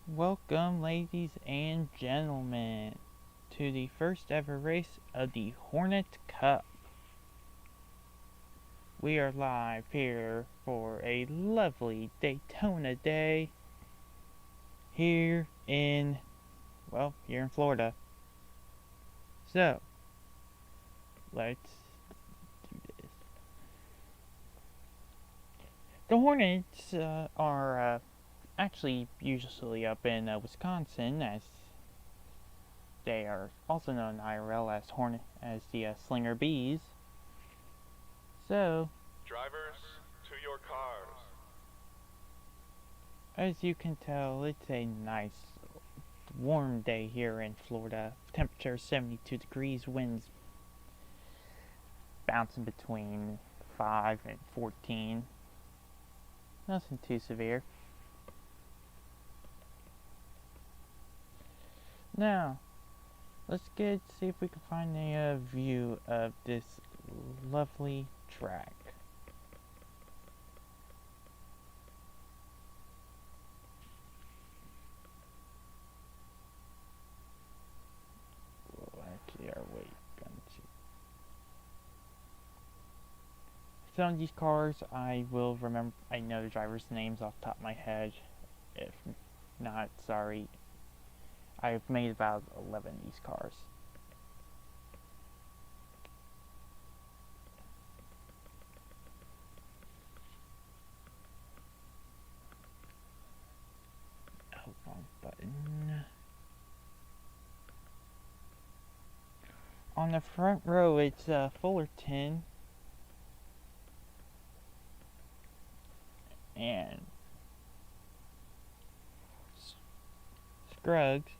Welcome, ladies and gentlemen, to the first ever race of the Hornet Cup. We are live here for a lovely Daytona day here in Florida. So, let's do this. The Hornets are actually usually up in Wisconsin, as they are also known in IRL as the Slinger Bees. So, drivers, to your cars. As you can tell, it's a nice warm day here in Florida. Temperature 72 degrees, winds bouncing between 5 and 14. Nothing too severe. Now, let's see if we can find a view of this lovely track. Some of these cars I will remember. I know the drivers' names off the top of my head. If not, sorry. I've made about 11 of these cars. Oh, wrong button. On the front row, it's Fullerton and Scruggs.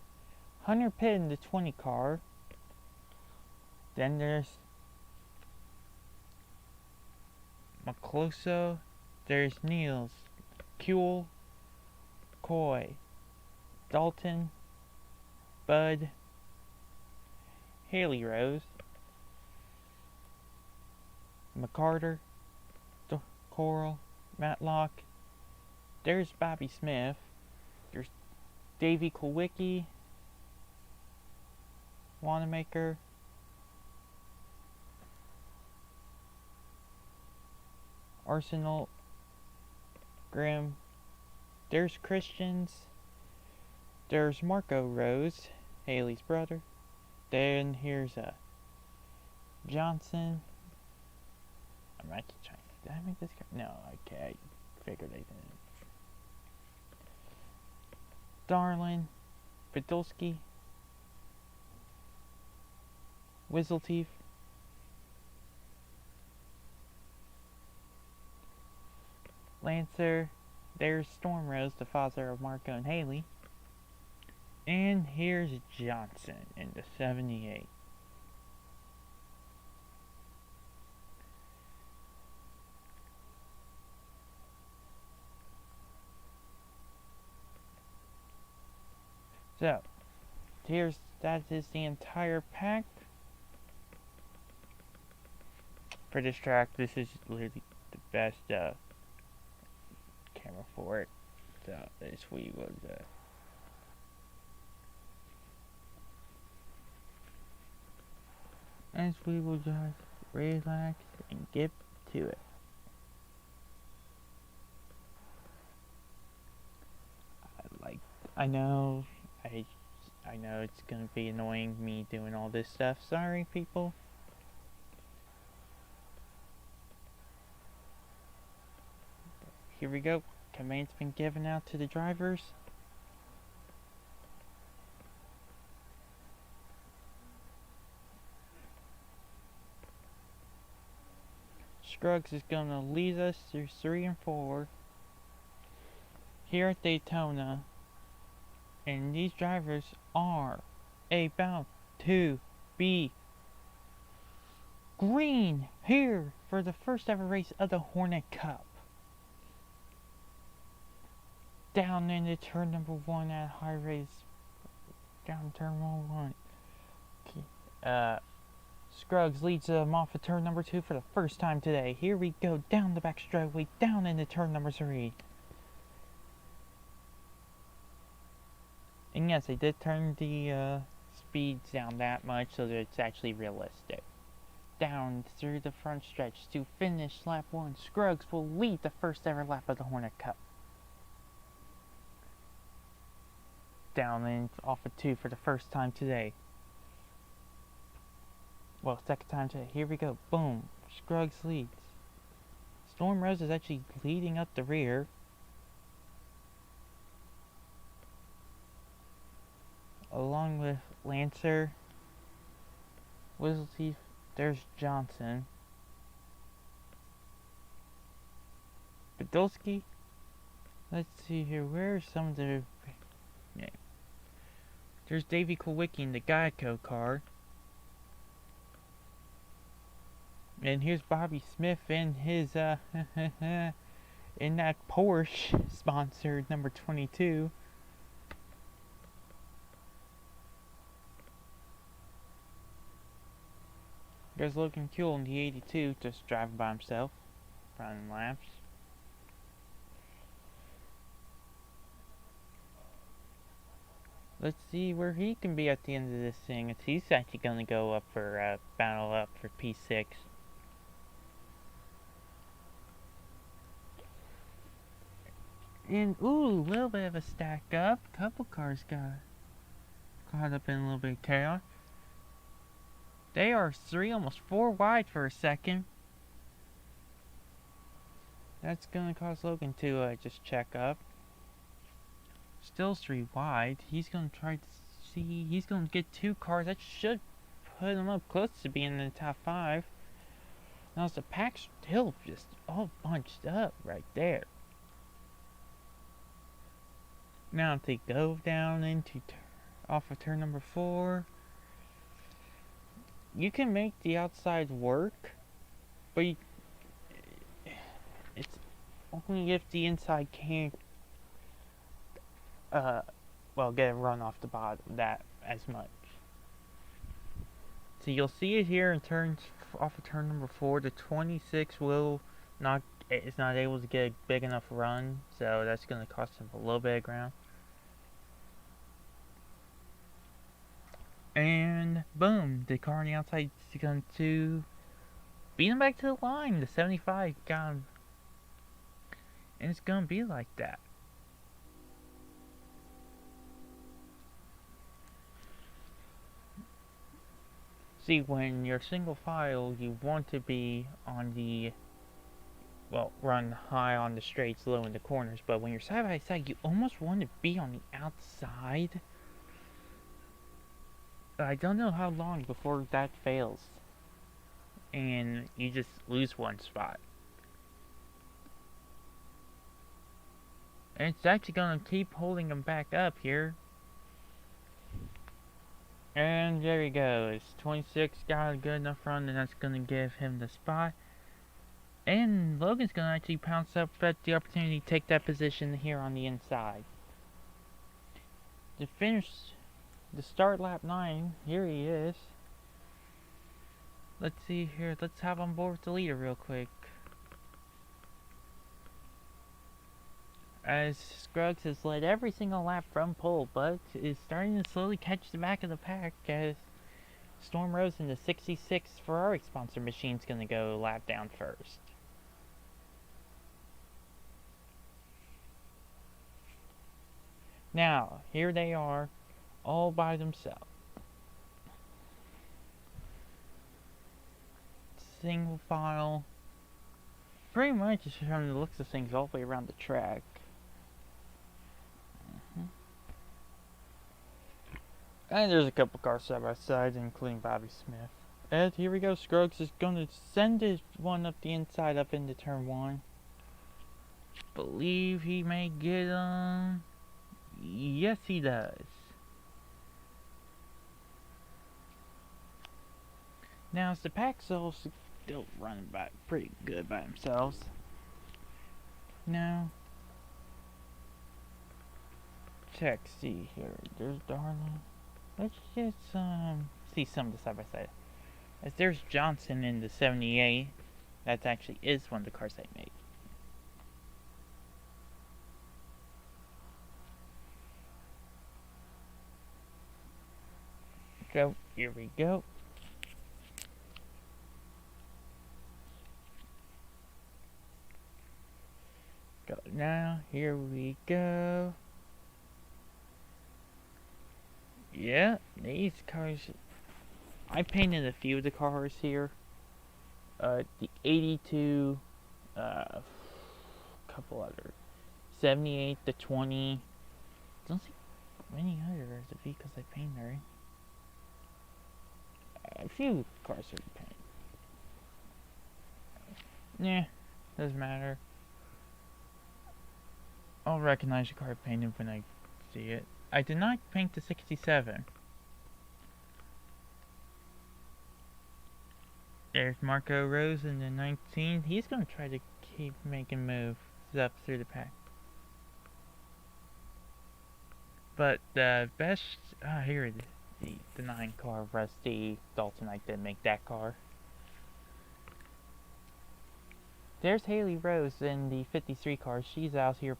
Hunter Pitt in the 20 car. Then there's Macloso. There's Niels, Kuehl, Coy, Dalton, Bud, Haley Rose, McCarter, Coral, Matlock. There's Bobby Smith. There's Davey Kulwicki, Wanamaker, Arsenal, Grimm. There's Christians. There's Marco Rose, Haley's brother. Then here's Johnson. I'm actually trying. Did I make this guy? No, okay. I figured I didn't. Darlin, Podolski, Whistleteeth, Lancer. There's Storm Rose, the father of Marco and Haley. And here's Johnson in the 78. So, that is the entire pack. For this track, this is literally the best camera for it. So, as we will just relax and get to it. I know it's gonna be annoying me doing all this stuff. Sorry, people. Here we go. Command's been given out to the drivers. Scruggs is gonna lead us through 3 and 4 here at Daytona. And these drivers are about to be green here for the first ever race of the Hornet Cup. Down into turn number 1 at high race. Down turn 1. Okay. Scruggs leads them off of turn number 2 for the first time today. Here we go down the back straightaway, down into turn number 3. And yes, they did turn the speeds down that much so that it's actually realistic. Down through the front stretch to finish lap 1, Scruggs will lead the first ever lap of the Hornet Cup. Down and off of 2 for the first time today. Well, second time today. Here we go. Boom. Scruggs leads. Storm Rose is actually leading up the rear. Along with Lancer, Whistleteeth, there's Johnson. Podolski. Let's see here. Where are some of the... Yeah. There's Davey Kulwicki in the Geico car. And here's Bobby Smith in his, in that Porsche sponsored number 22. There's Logan Kuehl in the 82, just driving by himself, running laps. Let's see where he can be at the end of this thing. He's actually going to go up for, battle up for P6. And, ooh, a little bit of a stack up. A couple cars got caught up in a little bit of chaos. They are 3, almost 4 wide for a second. That's going to cause Logan to just check up. Still 3 wide. He's going to try to see. He's going to get 2 cars. That should put him up close to being in the top 5. Now, the pack's still just all bunched up right there. Now, if they go down into off of turn number 4, you can make the outside work, but it's only if the inside can't, well, get a run off the bottom that as much. So you'll see it here in turns off of turn number 4. The 26 is not able to get a big enough run, so that's going to cost him a little bit of ground. And boom, the car on the outside is going to beat him back to the line. The 75 got him. And it's going to be like that. See, when you're single file, you want to be on the, well, run high on the straights, low in the corners. But when you're side by side, you almost want to be on the outside. I don't know how long before that fails. And you just lose one spot. And it's actually going to keep holding him back up here. And there he goes. 26 got a good enough run, and that's going to give him the spot. And Logan's going to actually pounce up at the opportunity to take that position here on the inside. To finish the start lap 9, here he is. Let's see here. Let's have on board with the leader real quick. As Scruggs has led every single lap from pole, but is starting to slowly catch the back of the pack as Storm Rose in the 66 Ferrari sponsor machine is going to go lap down first. Now, here they are, all by themselves. Single file. Pretty much just from the looks of things all the way around the track. And there's a couple cars side by side, including Bobby Smith. And here we go. Scruggs is going to send his one up the inside up into turn 1. Believe he may get him. Yes, he does. Now, as the pack's all still running by pretty good by themselves. Now, check, see here. There's Darling. Let's just see some of the side by side. As there's Johnson in the 78. That actually is one of the cars they made. go. Here we go. Go now. Here we go. Yeah, these cars. I painted a few of the cars here. The 82, a couple other, 78, the 20. Don't see many others because I painted her. A few cars are painted. Yeah, doesn't matter. I'll recognize the car painted when I see it. I did not paint the 67. There's Marco Rose in the 19. He's going to try to keep making moves up through the pack. But the best... here it is. The 9 car, Rusty Dalton. I did make that car. There's Haley Rose in the 53 car. She's out here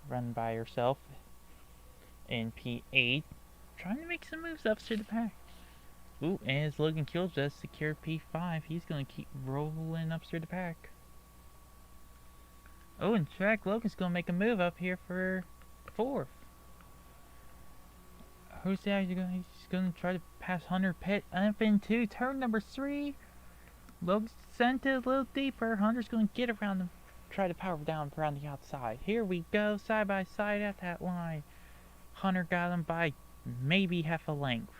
run by herself in P8. Trying to make some moves up through the pack. Ooh, and his Logan Kill just secured P5. He's going to keep rolling up through the pack. Oh, in fact, Logan's going to make a move up here for 4th. Who's that? He's going to try to pass Hunter Pitt up into turn number 3. Logan's sent it a little deeper. Hunter's going to get around him, try to power down around the outside. Here we go, side by side at that line. Hunter got him by maybe half a length.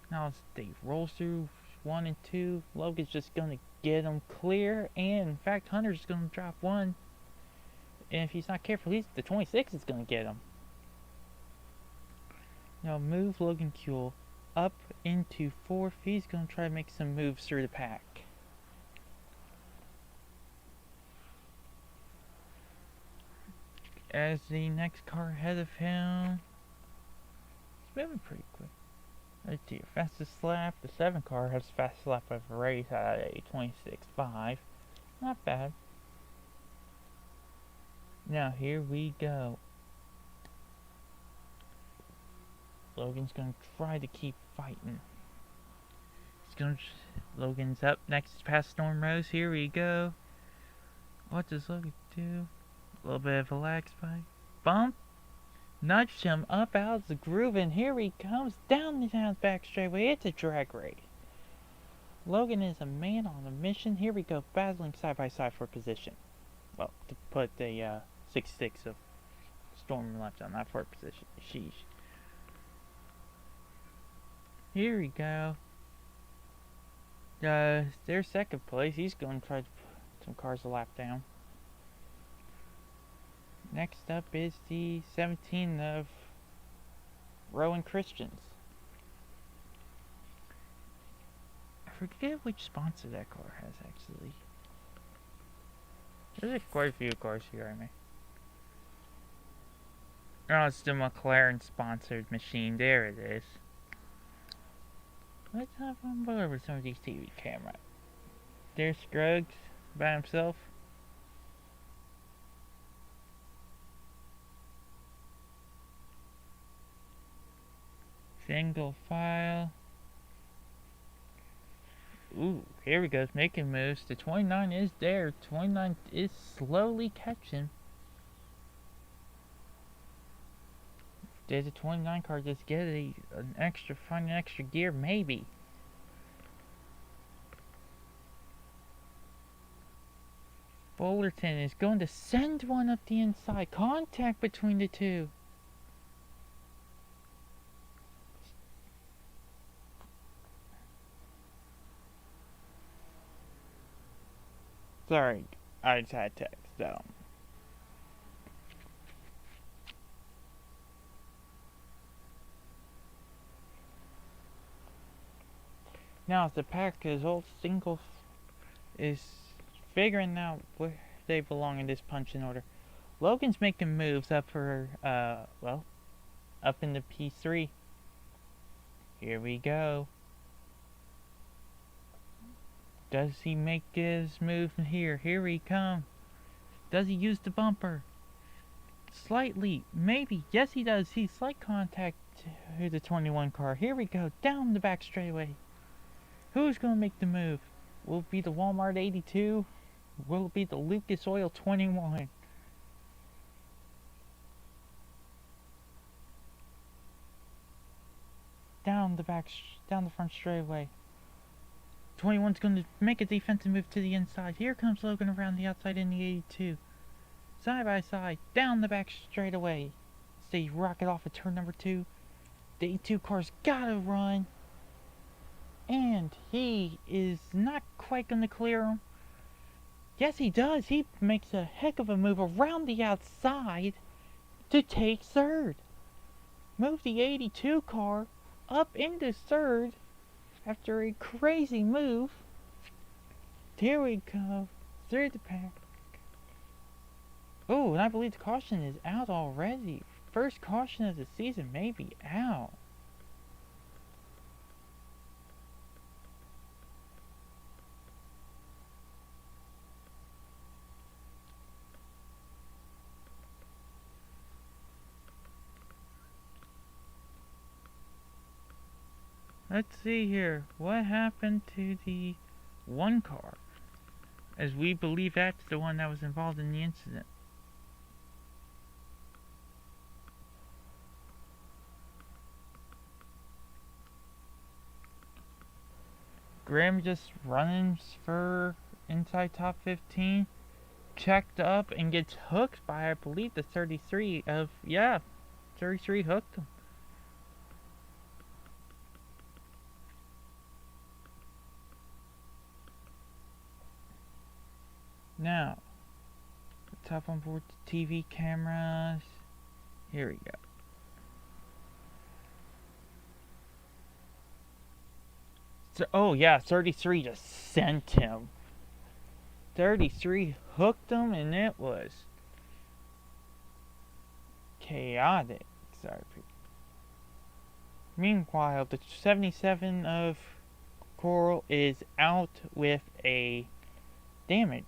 Now they roll through 1 and 2. Logan's just going to get him clear. And in fact, Hunter's going to drop 1. And if he's not careful, the 26 is going to get him. Now move Logan Kuehl up into 4th. He's going to try to make some moves through the pack. As the next car ahead of him, it's moving pretty quick. Right there, fastest lap. The 7 car has the fastest lap of the race at a 26.5. Not bad. Now here we go. Logan's gonna try to keep fighting. Logan's up next past Storm Rose. Here we go. What does Logan do? A little bit of a lag spike. Bump. Nudged him up out of the groove, and here he comes down the back straightaway. It's a drag race. Logan is a man on a mission. Here we go, battling side by side for position. Well, to put the 66 of Storm left on that for position. Sheesh. Here we go. Their second place. He's going to try to put some cars a lap down. Next up is the 17 of Rowan Christians. I forget which sponsor that car has, actually. There's quite a few cars here, I mean. Oh, it's the McLaren sponsored machine. There it is. Let's have on board with some of these TV cameras. There's Scruggs by himself. Single file. Ooh, here we go, making moves. The 29 is there. 29 is slowly catching. Did the 29 car just get find an extra gear? Maybe. Fullerton is going to send one up the inside. Contact between the two. Sorry, I just had text though. Now, if the pack is all single, is figuring out where they belong in this punching order. Logan's making moves up for, well, up into P3. Here we go. Does he make his move here? Here he comes. Does he use the bumper? Slight lead. Maybe. Yes, he does. He's slight contact to the 21 car. Here we go. Down the back straightaway. Who's going to make the move? Will it be the Walmart 82? Will it be the Lucas Oil 21? Down the front straightaway. 21's going to make a defensive move to the inside. Here comes Logan around the outside in the 82. Side by side, down the back straightaway. They rocket off at turn number 2. The 82 car's gotta run. And he is not quite going to clear him. Yes, he does. He makes a heck of a move around the outside to take third. Move the 82 car up into third after a crazy move. Here we go. Through the pack. Oh, and I believe the caution is out already. First caution of the season may be out. Let's see here. What happened to the 1 car? As we believe that's the one that was involved in the incident. Graham just running for inside top 15. Checked up and gets hooked by, I believe, the 33 of, yeah, 33 hooked him. Now, let's hop on board the TV cameras. Here we go. So, oh yeah, 33 just sent him. 33 hooked him, and it was chaotic. Sorry. Meanwhile, the 77 of Coral is out with a damage.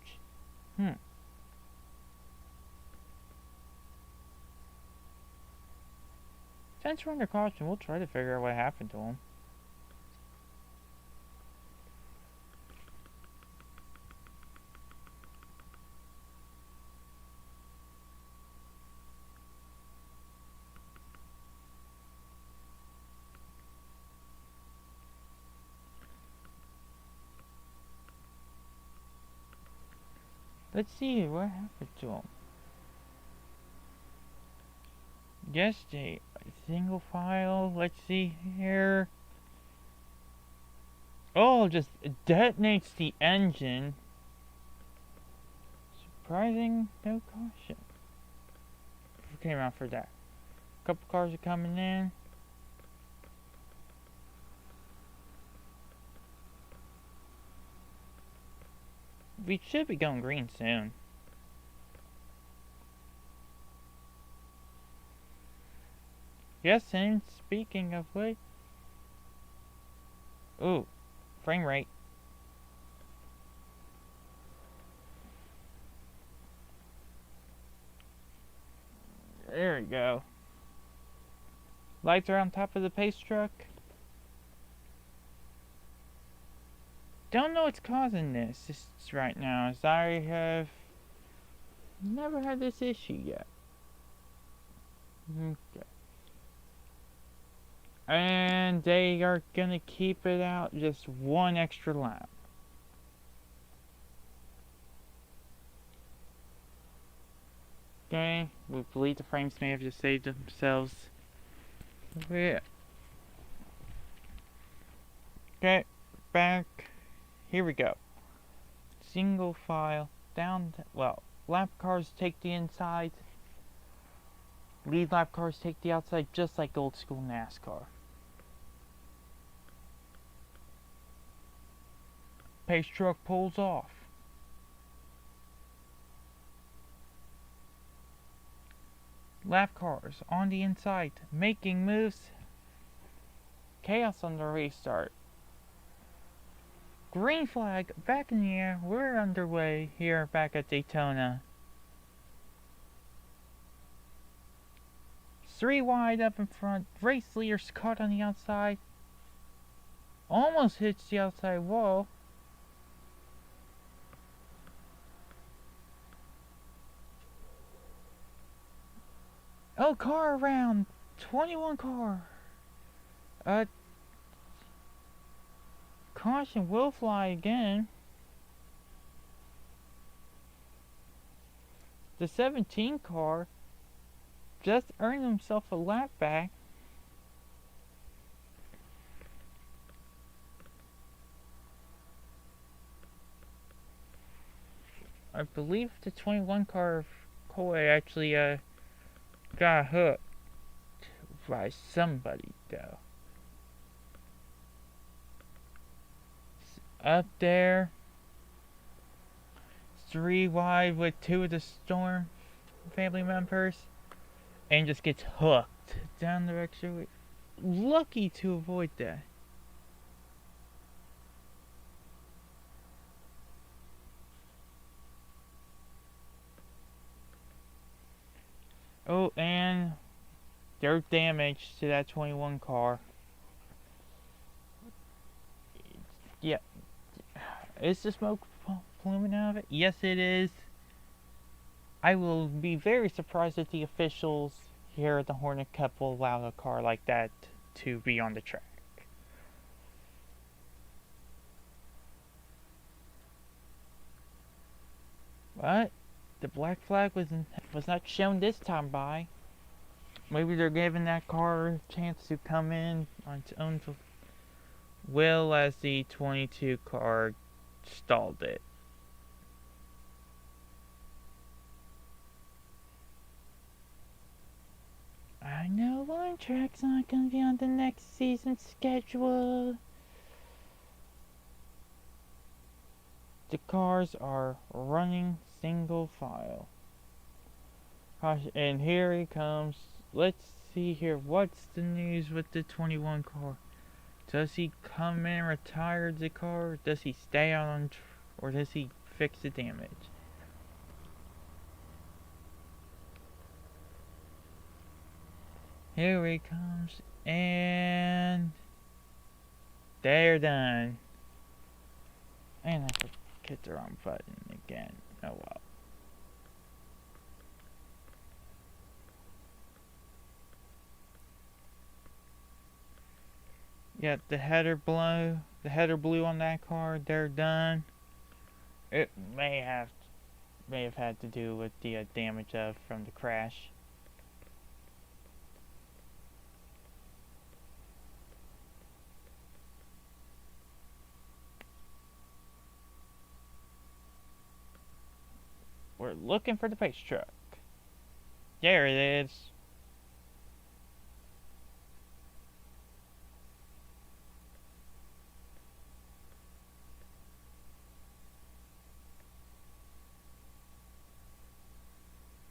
Since we're under caution, we'll try to figure out what happened to him. Let's see what happened to him. Just a single file. Let's see here. Oh, just detonates the engine. Surprising, no caution. Came out for that. A couple cars are coming in. We should be going green soon. Yes, and speaking of which... Ooh, frame rate. There we go. Lights are on top of the pace truck. Don't know what's causing this right now, as I have never had this issue yet. Okay. And they are gonna keep it out just one extra lap. Okay, we believe the frames may have just saved themselves. Yeah. Okay, back. Here we go. Single file down. Well, lap cars take the inside. Lead lap cars take the outside, just like old school NASCAR. Pace truck pulls off. Lap cars on the inside, making moves. Chaos on the restart. Green flag back in the air. We're underway here back at Daytona. 3 wide up in front. Race leader's caught on the outside. Almost hits the outside wall. Oh, car around. 21 car. Caution will fly again. The 17 car just earned himself a lap back. I believe the 21 car Koi actually got hooked by somebody though. Up there, 3 wide with 2 of the Storm family members, and just gets hooked down the extra. Lucky to avoid that. Oh, and there's damage to that 21 car. Yeah. Is the smoke pluming out of it? Yes, it is. I will be very surprised if the officials here at the Hornet Cup will allow a car like that to be on the track. But the black flag was not shown this time by. Maybe they're giving that car a chance to come in on its own will, as the 22 car stalled it. I know one track's not going to be on the next season's schedule. The cars are running single file. And here he comes. Let's see here. What's the news with the 21 car? Does he come in and retire the car? Does he stay on, or does he fix the damage? Here he comes, and they're done. And I hit the wrong button again. Oh well. Yeah, the header blew on that car. They're done. It may have had to do with the damage from the crash. We're looking for the pace truck. There it is.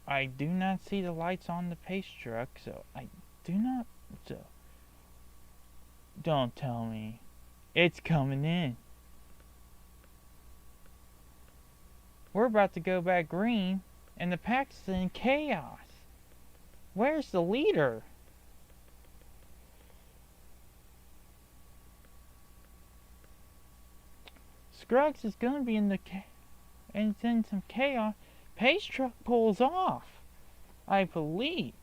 I do not see the lights on the pace truck, so I do not. So, don't tell me it's coming in. We're about to go back green, and the pack's in chaos. Where's the leader? Scruggs is gonna be in and it's in some chaos. Pace truck pulls off, I believe.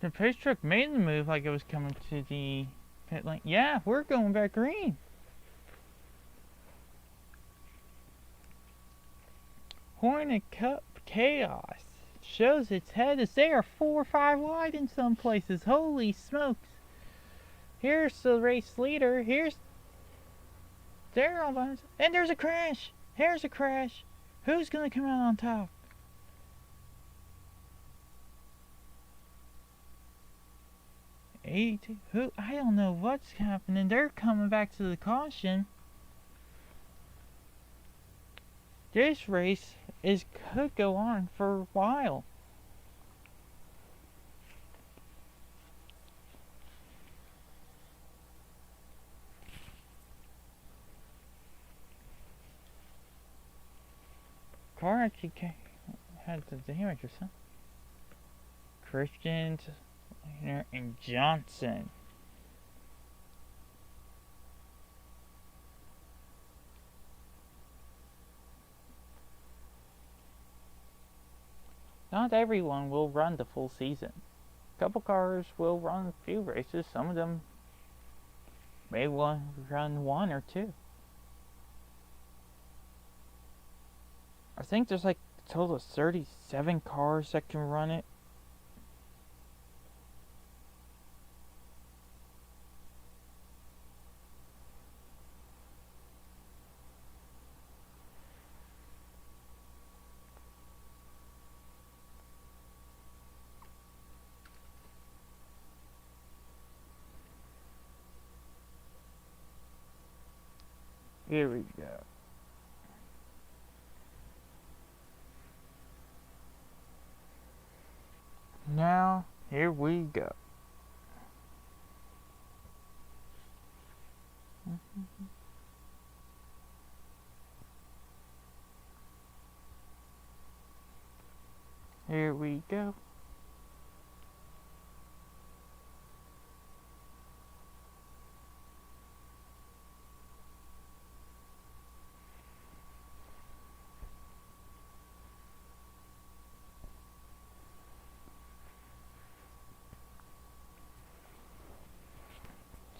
The pace truck made the move like it was coming to the pit lane. Yeah, we're going back green. Hornet Cup Chaos shows its head as they are 4 or 5 wide in some places. Holy smokes. Here's the race leader. They're all by themselves. And there's a crash. Here's a crash. Who's going to come out on top? Who? I don't know what's happening. They're coming back to the caution. This race could go on for a while. car actually had the damage or something. Christian, and Johnson. Not everyone will run the full season. A couple cars will run a few races. Some of them may run one or two. I think there's like a total of 37 cars that can run it. Here we go. Now, here we go. Here we go.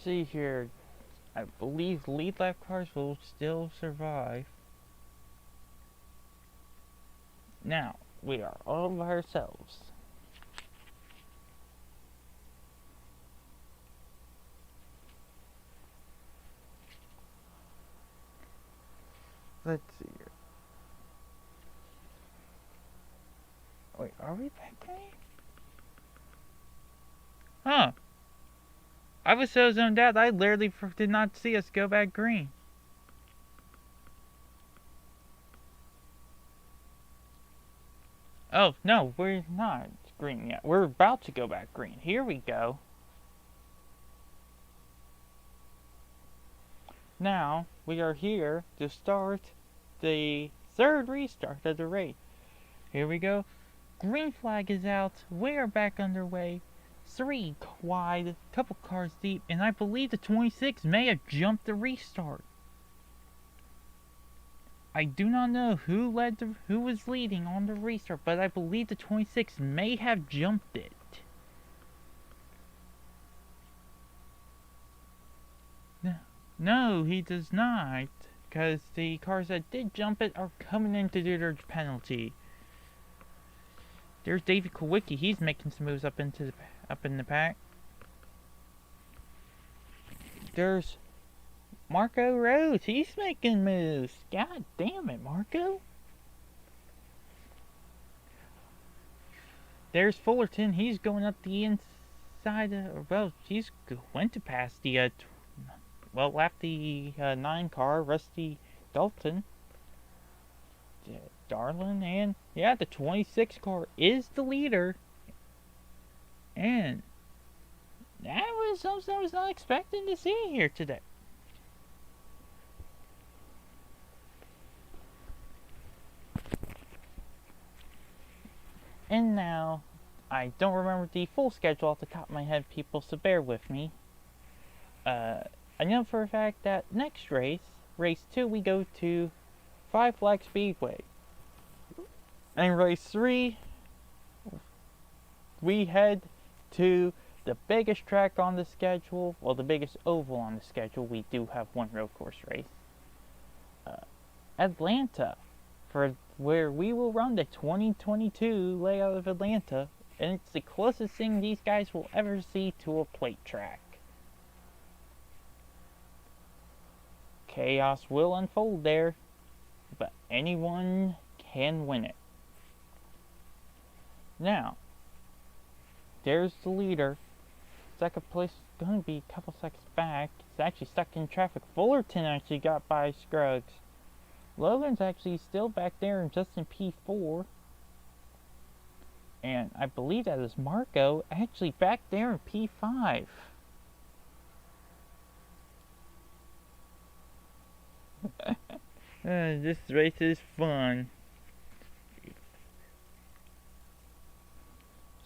See here, I believe lead lap cars will still survive. Now, we are all by ourselves. Let's see here. Wait, are we back green? Huh. I was so zoned out, I literally did not see us go back green. Oh, no, we're not green yet. We're about to go back green. Here we go. Now, we are here to start the third restart of the race. Here we go. Green flag is out. We are back underway. 3 wide, couple cars deep, and I believe the 26 may have jumped the restart. I do not know who was leading on the restart, but I believe the 26 may have jumped it. No, he does not, because the cars that did jump it are coming in to do their penalty. There's David Kowicki. He's making some moves up in the pack. There's Marco Rose. He's making moves. God damn it, Marco. There's Fullerton. He's going up the inside. Well, he's went to pass the left the 9 car, Rusty Dalton. Darlin, and yeah, the 26 car is the leader. And that was something I was not expecting to see here today. And now, I don't remember the full schedule off the top of my head, people, so bear with me. I know for a fact that next race 2, we go to Five Flag Speedway. And race 3, we head to the biggest track on the schedule, well, the biggest oval on the schedule. We do have one road course race. Atlanta, for where we will run the 2022 layout of Atlanta, and it's the closest thing these guys will ever see to a plate track. Chaos will unfold there, but anyone can win it. Now, there's the leader. Second place is going to be a couple seconds back. He's actually stuck in traffic. Fullerton actually got by Scruggs. Logan's actually still back there and just in P4. And I believe that is Marco actually back there in P5. This race is fun.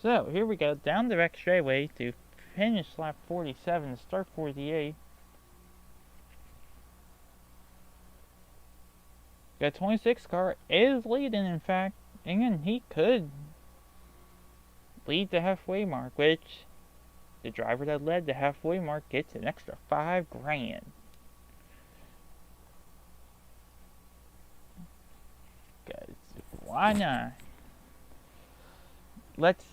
So here we go, down the back straightaway to finish lap 47 to start 48. The 26 car is leading, in fact, and he could lead the halfway mark, which the driver that led the halfway mark gets an extra $5,000. Guys, why not? Let's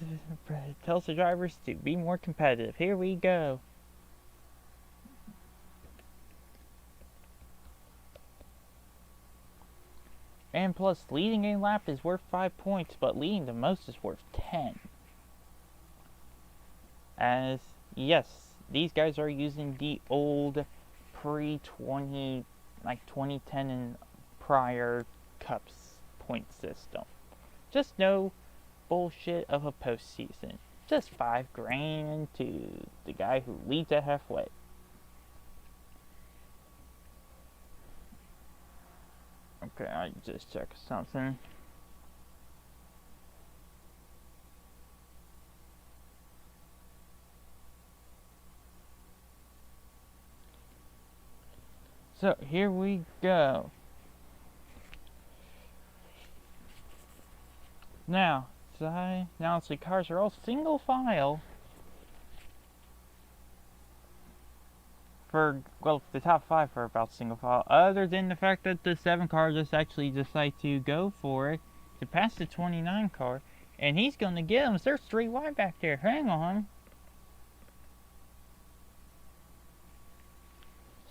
tell the drivers to be more competitive. Here we go. And plus, leading a lap is worth 5 points, but leading the most is worth 10. As, yes, these guys are using the old pre-20, like 2010 and prior Cups point system. Just no bullshit of a postseason. Just $5,000 to the guy who leads at halfway. Okay, I just checked something. So here we go. Now the cars are all single file. Well, the top 5 are about single file, other than the fact that the 7 car just actually decide to go for it to pass the 29 car, and he's gonna get him. There's 3 wide back there. Hang on.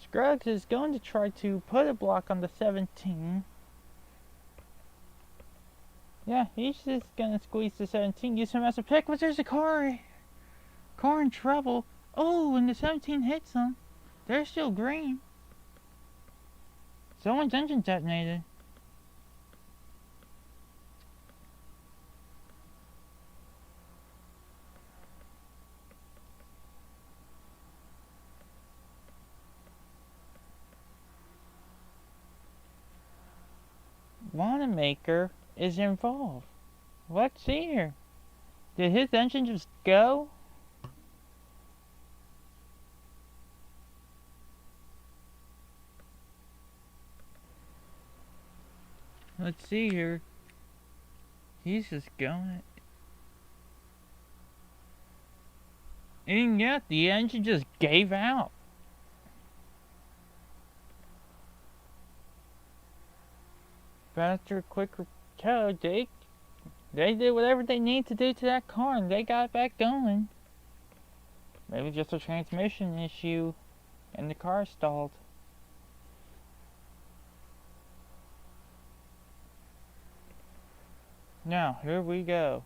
Scruggs is going to try to put a block on the 17. Yeah, he's just gonna squeeze the 17, use him as a pick, but there's a car in trouble. Oh, and the 17 hits him. They're still green. Someone's engine detonated. Wanamaker is involved. Let's see here. Did his engine just go? Let's see here. He's just going. And yeah, the engine just gave out. Faster, quicker tow. They did whatever they need to do to that car, and they got back going. Maybe just a transmission issue, and the car stalled. Now, here we go.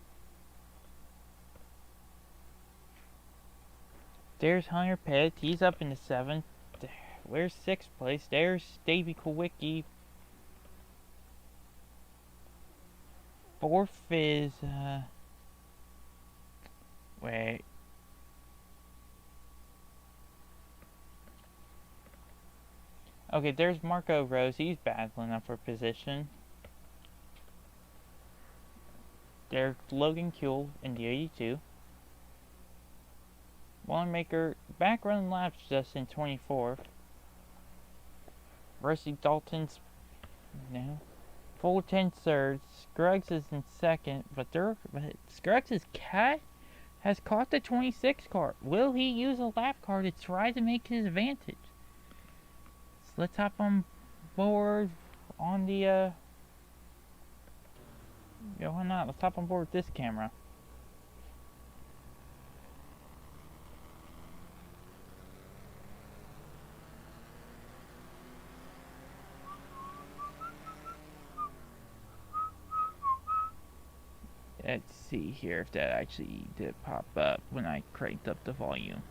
There's Hunter Pett. He's up in the 7th. Where's 6th place? There's Davey Kowicki. 4th is, wait. Okay, there's Marco Rose. He's battling up for position. There's Logan Kuehl in the 82. Wanamaker back running laps just in 24th. Rusty Dalton's Fullerton's 3rd. Scruggs is in 2nd, but Scruggs' cat has caught the 26 car. Will he use a lap car to try to make his advantage? So let's hop on board on the yeah, why not? Let's hop on board with this camera. Let's see here if that actually did pop up when I cranked up the volume.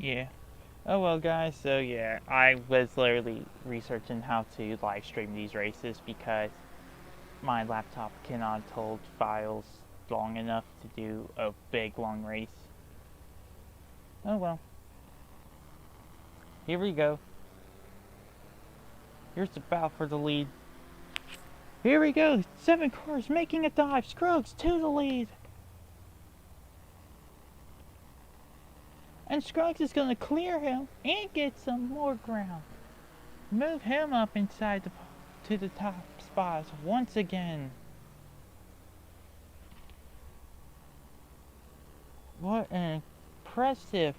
Yeah. Oh well, guys, so yeah, I was literally researching how to live stream these races because my laptop cannot hold files long enough to do a big long race. Oh well. Here we go. Here's the battle for the lead. Here we go. 7 cars making a dive. Scruggs to the lead. And Scruggs is going to clear him and get some more ground. Move him up inside to the top spots once again. What an impressive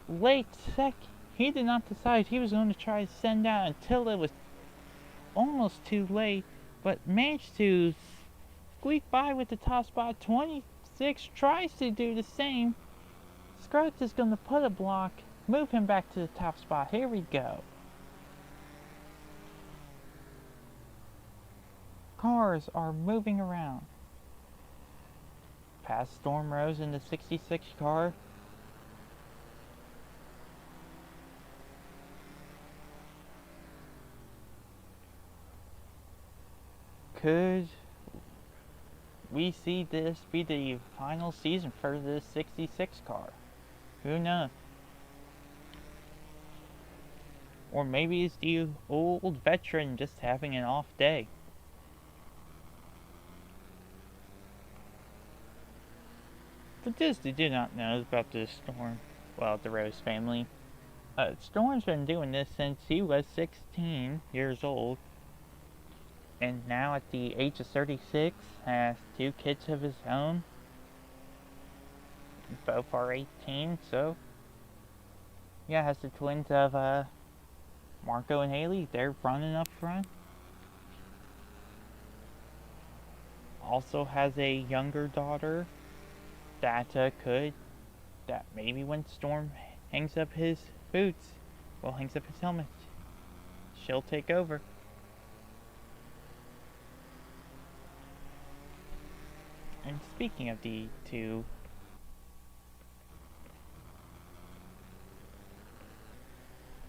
late second. He did not decide he was going to try to send out until it was almost too late, but managed to squeak by with the top spot. 26 tries to do the same. Scruggs is going to put a block, move him back to the top spot. Here we go. Cars are moving around. Past Storm Rose in the 66 car. Could we see this be the final season for this 66 car? Who knows? Or maybe it's the old veteran just having an off day. For those who do not know about the Storm, well, the Rose family, Storm's been doing this since he was 16 years old. And now at the age of 36, has 2 kids of his own. Both are 18, so yeah, has the twins of Marco and Haley. They're running up front. Also has a younger daughter that that maybe when Storm hangs up his boots, well, hangs up his helmet, she'll take over. And speaking of the 2,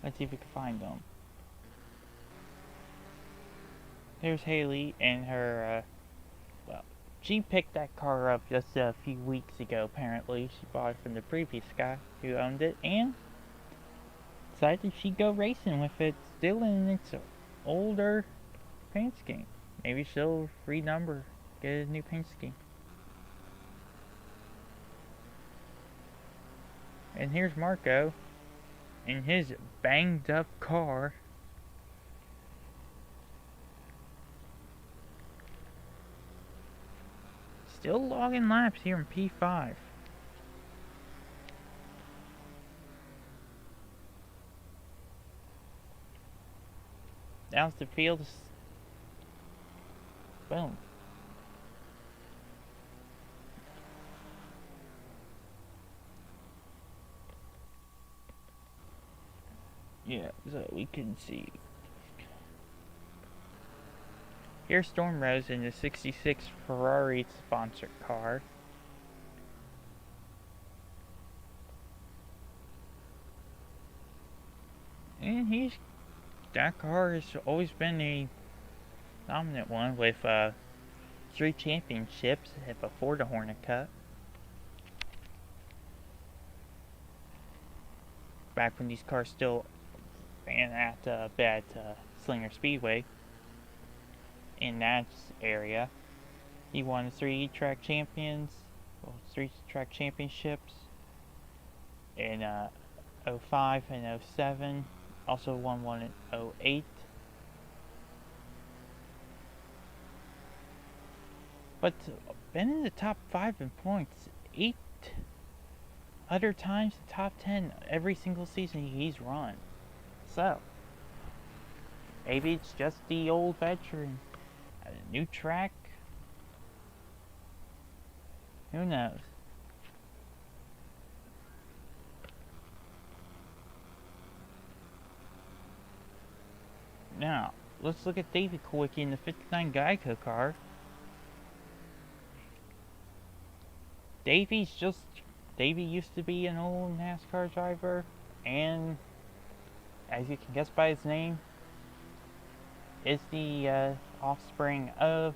let's see if we can find them. There's Haley and her, well, she picked that car up just a few weeks ago, apparently. She bought it from the previous guy who owned it, and decided she'd go racing with it, still in its older paint scheme. Maybe she'll renumber, get a new paint scheme. And here's Marco in his banged up car. Still logging laps here in P5. Now's the field. Boom. Yeah, so we can see. Here's Storm Rose in the 66 Ferrari sponsored car. And that car has always been a dominant one with 3 championships before the Hornet Cup. Back when these cars still ran at Slinger Speedway in that area. He won 3 track championships in 05 and 07. Also won one in 08. But been in the top 5 in points 8 other times, the top 10 every single season he's run. So maybe it's just the old veteran at a new track. Who knows? Now, let's look at David Kowicki in the 59 Geico car. Davey used to be an old NASCAR driver, and as you can guess by his name, is the offspring of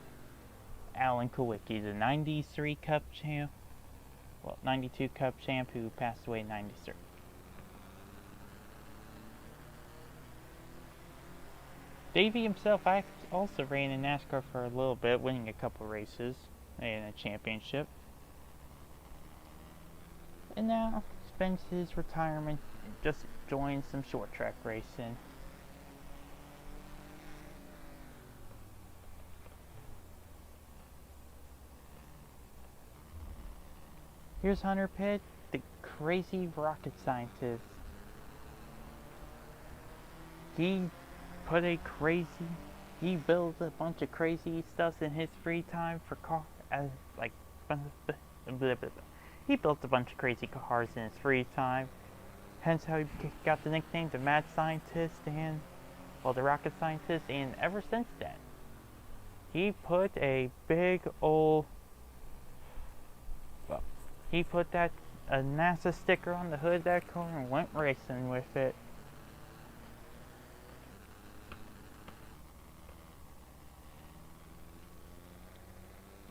Alan Kowicki, the 93 Cup champ, well, 92 Cup champ who passed away in 93. Davey himself also ran in NASCAR for a little bit, winning a couple races and a championship. And now spends his retirement just joining some short track racing. Here's Hunter Pitt, the crazy rocket scientist. He builds a bunch of crazy stuff in his free time for he built a bunch of crazy cars in his free time. Hence how he got the nickname the Mad Scientist the Rocket Scientist, and ever since then, he put a NASA sticker on the hood of that car and went racing with it.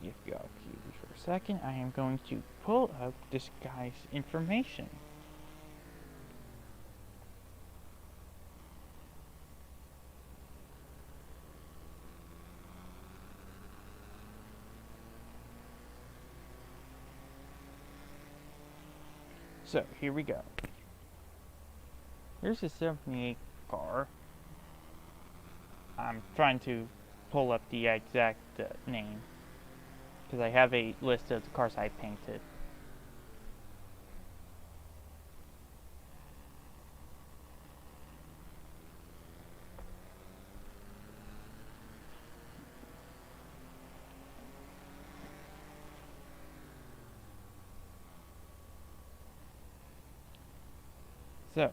If y'all excuse me for a second, I am going to pull up this guy's information. So, here we go. Here's a 78 car. I'm trying to pull up the exact name, because I have a list of the cars I painted. So,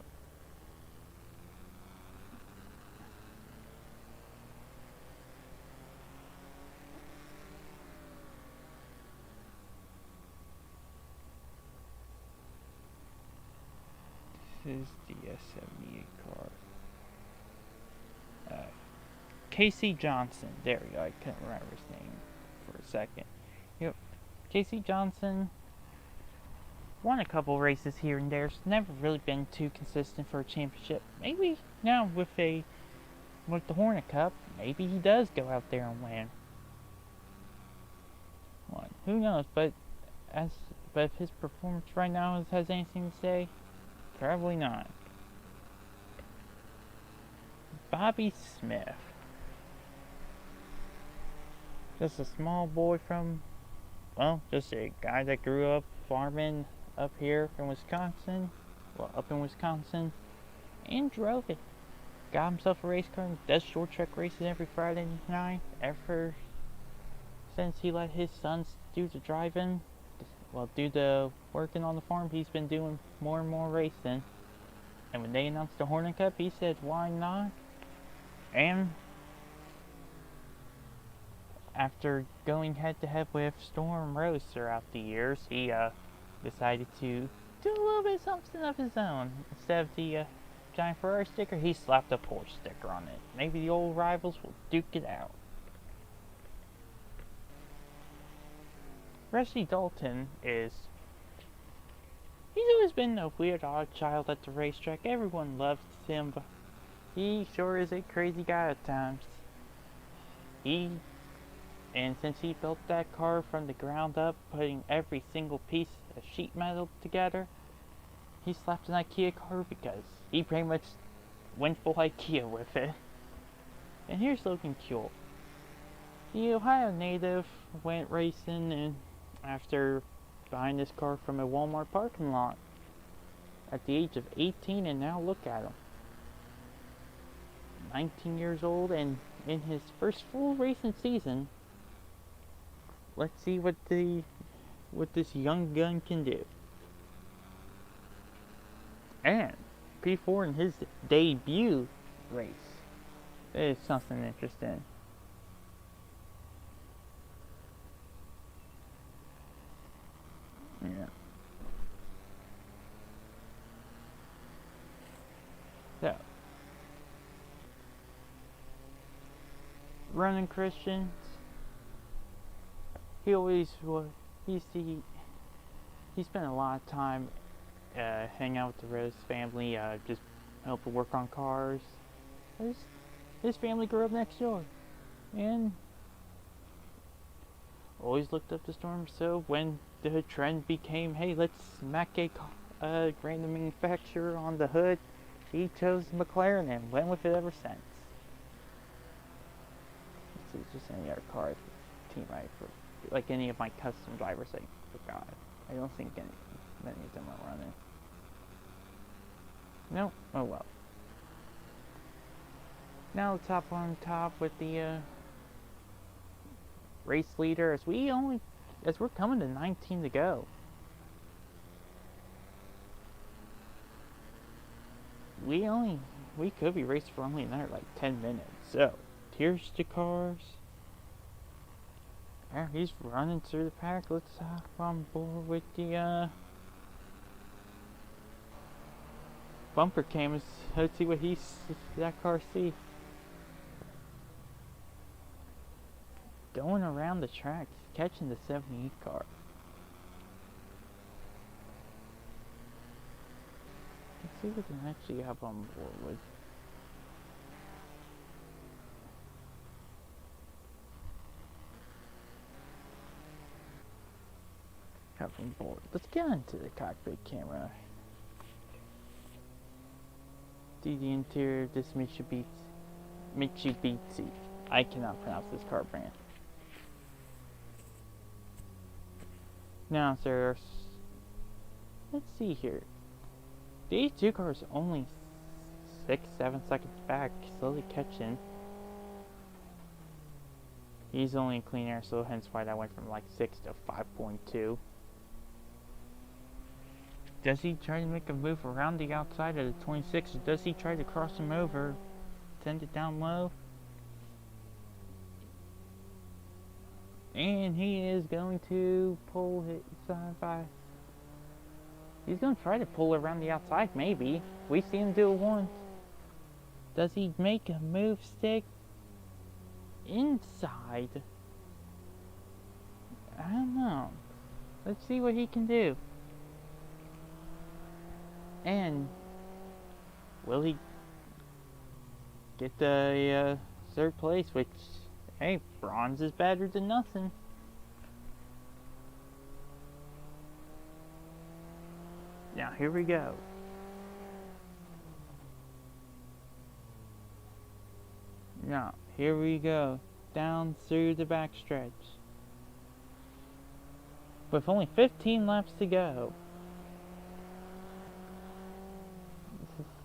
this is the S78 car. Casey Johnson. There we go. I couldn't remember his name for a second. Yep. Casey Johnson won a couple races here and there. It's never really been too consistent for a championship. Maybe now with the Hornet Cup, maybe he does go out there and win one. Who knows? But if his performance right now has anything to say, probably not. Bobby Smith, just a small boy from, just a guy that grew up farming up here in Wisconsin, up in Wisconsin, and drove it. Got himself a race car and does short track races every Friday night ever since he let his sons do the driving. Do the working on the farm, he's been doing more and more racing. And when they announced the Hornet Cup, he said, why not? And after going head to head with Storm Rose throughout the years, he decided to do a little bit something of his own. Instead of the giant Ferrari sticker, he slapped a Porsche sticker on it. Maybe the old rivals will duke it out. Rusty Dalton he's always been a weird odd child at the racetrack. Everyone loves him, but he sure is a crazy guy at times. And since he built that car from the ground up, putting every single piece of sheet metal together, he slapped an IKEA car because he pretty much went full IKEA with it. And here's Logan Kuehl. The Ohio native went racing and after buying this car from a Walmart parking lot at the age of 18, and now look at him. 19 years old, and in his first full racing season, let's see what this young gun can do. And P4 in his debut race is something interesting. Yeah. So, running Christians, he spent a lot of time hanging out with the Rose family, just helping work on cars. His family grew up next door, and always looked up to Storm. So when the trend became, hey, let's smack a random manufacturer on the hood, he chose McLaren and went with it ever since. This is just any other car team I like any of my custom drivers I forgot. I don't think many of them are running. No, oh well. Now let's hop on top with the race leader as we're coming to 19 to go. We could be racing for only another like 10 minutes. So here's the cars. There, he's running through the pack. Let's hop on board with the bumper cameras. Let's see what that car sees. Going around the track, catching the 78 car. Let's see what we can actually hop on board with. Hop on board. Let's get into the cockpit camera. See the interior of this Mitsubishi. I cannot pronounce this car brand. Now, sir, let's see here. These two cars only 6-7 seconds back, slowly catching. He's only in clean air, so hence why that went from like 6 to 5.2. Does he try to make a move around the outside of the 26, or does he try to cross him over, send it down low? And he is going to pull his side by. He's going to try to pull around the outside, maybe. We've seen him do it once. Does he make a move stick inside? I don't know. Let's see what he can do. And will he get the third place, which, hey, bronze is better than nothing. Now, here we go. Now, here we go. Down through the backstretch. With only 15 laps to go.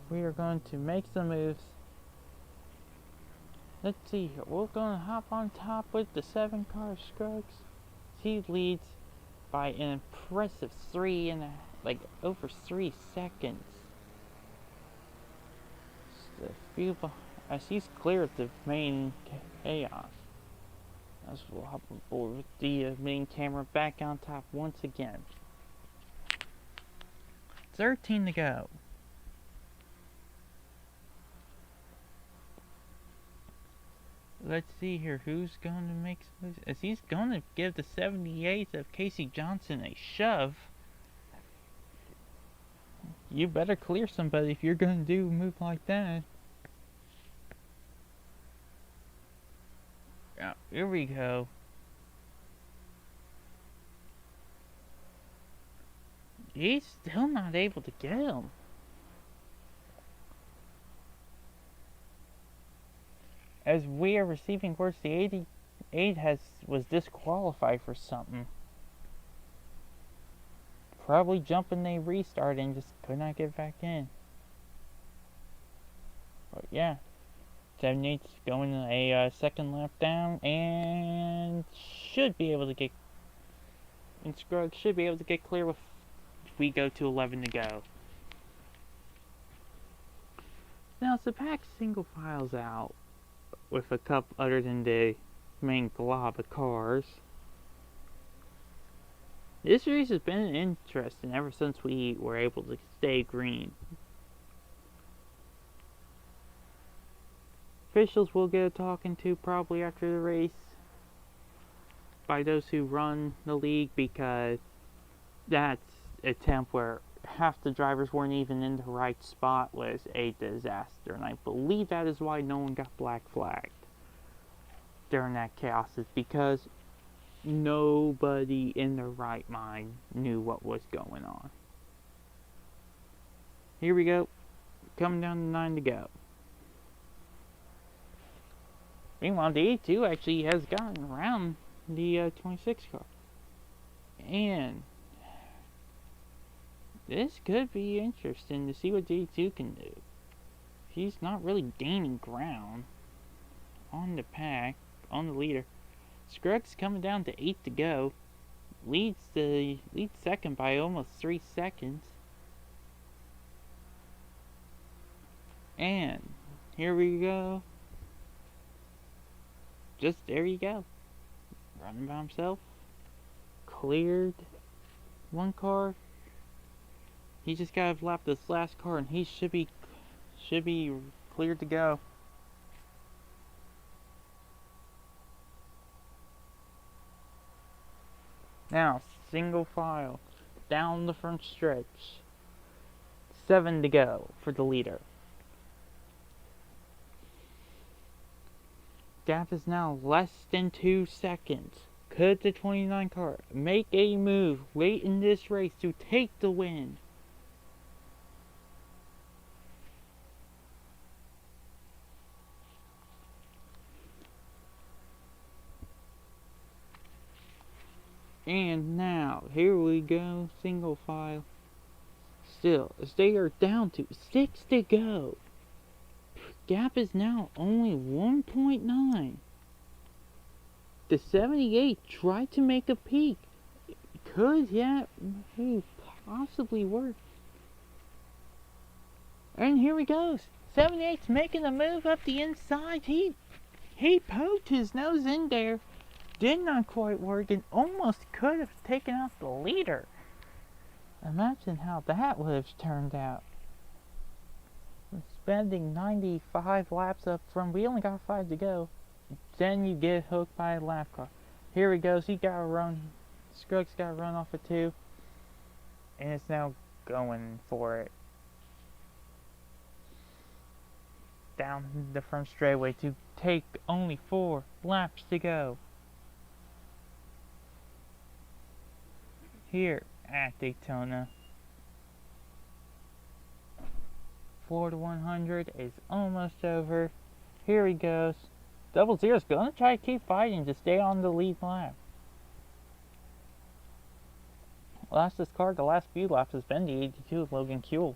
We are going to make some moves. Let's see here. We're going to hop on top with the 7 car Scruggs. He leads by an impressive over 3 seconds. The few as he's clear of the main chaos. As we'll hop on board with the main camera back on top once again. 13 to go. Let's see here, who's going to make some moves? As he's going to give the 78 of Casey Johnson a shove. You better clear somebody if you're going to do a move like that. Now, here we go. He's still not able to get him. As we are receiving words, the 88 was disqualified for something. Probably jumping a restart and just could not get back in. But yeah, 78's going a second lap down and should be able to get. And Scruggs should be able to get clear if we go to 11 to go. Now, the pack single files out with a cup other than the main glob of cars. This race has been interesting ever since we were able to stay green. Officials will get talking to probably after the race by those who run the league, because that's a temp where half the drivers weren't even in the right spot was a disaster. And I believe that is why no one got black flagged during that chaos, is because nobody in their right mind knew what was going on. Here we go. Coming down to 9 to go. Meanwhile, the A2 actually has gotten around the 26 car. And this could be interesting to see what the A2 can do. He's not really gaining ground on the pack, on the leader. Scruggs coming down to 8 to go. Leads second by almost 3 seconds. And here we go. Just there you go. Running by himself. Cleared one car. He just got to lap this last car and he should be cleared to go. Now, single file down the front stretch. 7 to go for the leader. Gap is now less than 2 seconds. Could the 29 car make a move late in this race to take the win? And now, here we go, single file. Still, as they are down to 6 to go. Gap is now only 1.9. The 78 tried to make a peak. Could that possibly work? And here he goes. 78's making a move up the inside. He poked his nose in there. Did not quite work and almost could have taken out the leader. Imagine how that would have turned out. Spending 95 laps up front, we only got 5 to go. Then you get hooked by a lap car. Here he goes, he got a run. Scruggs got a run off of 2. And it's now going for it. Down the front straightaway to take only 4 laps to go. Here at Daytona. 4 to 100 is almost over. Here he goes. 00's gonna try to keep fighting to stay on the lead lap. Lost his car the last few laps has been the 82 of Logan Kuehl.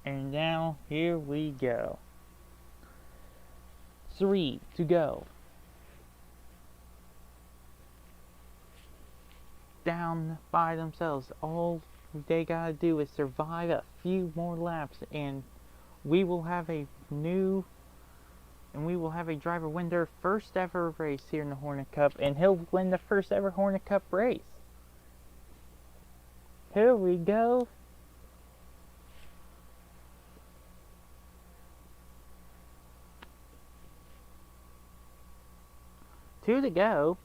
And now, here we go. 3 to go. Down by themselves. All they gotta do is survive a few more laps and we will have a driver win their first ever race here in the Hornet Cup, and he'll win the first ever Hornet Cup race. Here we go. Two to go,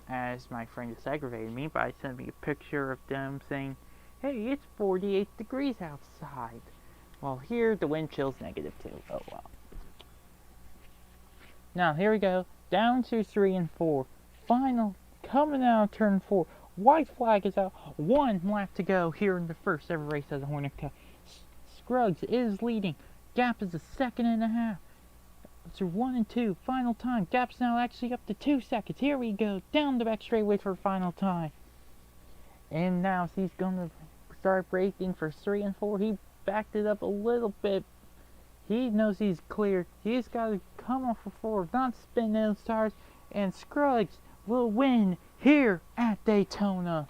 as my friend just aggravated me by sending me a picture of them saying, hey, it's 48 degrees outside. Well, here the wind chill's -2. Oh well. Now, here we go. Down to 3 and 4. Final, coming out of turn 4. White flag is out. 1 lap to go here in the first ever race of the Hornet Cup. Scruggs is leading. Gap is a 2.5 seconds. To 1 and 2. Final time. Gap's now actually up to 2 seconds. Here we go. Down the back straightaway for final time. And now he's going to start braking for 3 and 4. He backed it up a little bit. He knows he's clear. He's got to come off for 4, not spin those tires, and Scruggs will win here at Daytona.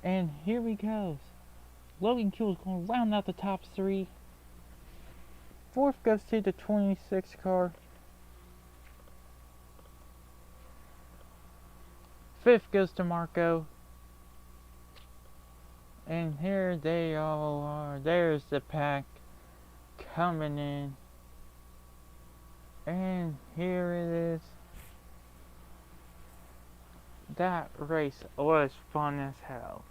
And here he goes. Logan Kuehl is going to round out the top 3. 4th goes to the 26 car. 5th goes to Marco. And here they all are. There's the pack coming in. And here it is. That race was fun as hell.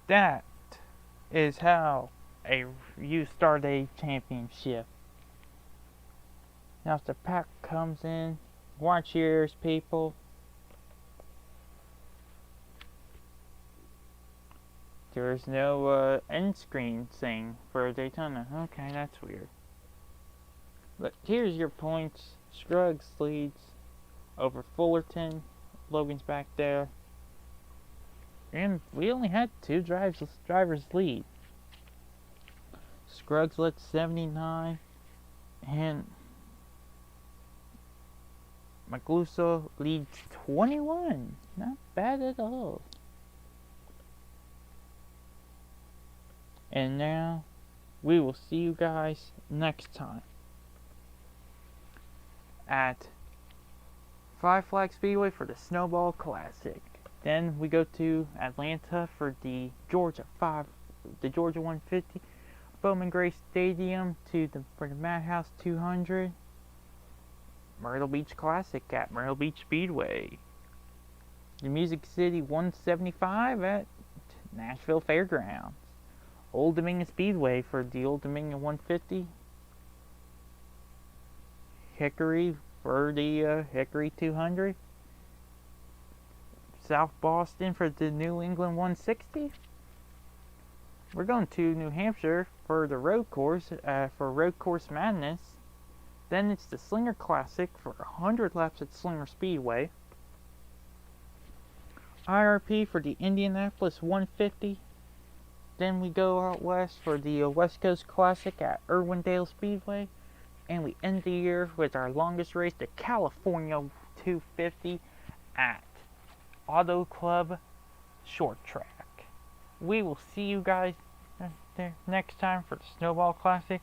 That is how you start a championship. Now if the pack comes in, watch your ears, people. There's no end screen thing for Daytona. Okay, that's weird. But here's your points. Scruggs leads over Fullerton. Logan's back there. And we only had two drivers lead. Scruggs led 79. And Magluso leads 21. Not bad at all. And now, we will see you guys next time at Five Flag Speedway for the Snowball Classic. Then we go to Atlanta for the Georgia 150, Bowman Gray Stadium for the Madhouse 200, Myrtle Beach Classic at Myrtle Beach Speedway, the Music City 175 at Nashville Fairgrounds, Old Dominion Speedway for the Old Dominion 150, Hickory for the Hickory 200, South Boston for the New England 160. We're going to New Hampshire for the road course, for Road Course Madness. Then it's the Slinger Classic for 100 laps at Slinger Speedway. IRP for the Indianapolis 150. Then we go out west for the West Coast Classic at Irwindale Speedway. And we end the year with our longest race, the California 250 at Auto Club Short Track. We will see you guys there next time for the Snowball Classic.